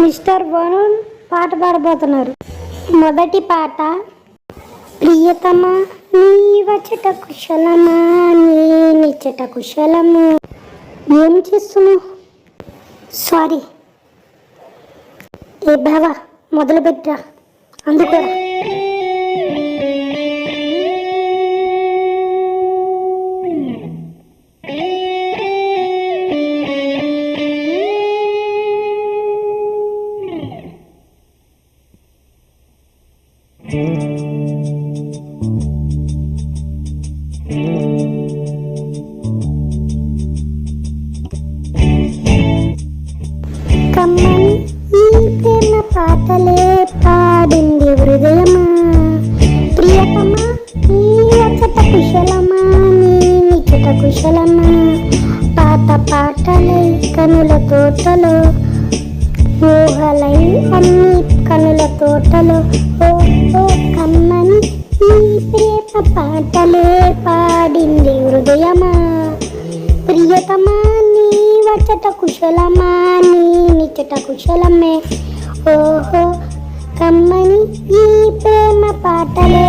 Mister Varun పాట పాడబోతున్నారు. మొదటి పాట. ప్రియతమా నీ వచ్చట కుశలమా, నీ నిచ్చట కుశలము. ఏం చేస్తున్నావు? సారీ. ఏ బావా మొదలు పెట్టా అందుకు. కమ్మని ఈ ప్రేమ పాటలే పాడింది హృదయమా. ప్రియతమా నీ వచ్చట కుశలమా, నీ నిచ్చట కుశలమా. పాత పాటలై కనుల తోటలో, ఊహలై అన్ని కనుల తోటలో. ఓ ఓ కమ్మని ఈ ప్రేమ పాటలే పాడింది హృదయమా. ప్రియతమా నీ వచ్చట కుశలమా, నీ నిచ్చట కుశలమే. ఓహో కమ్మని ఈ ప్రేమ పాటలే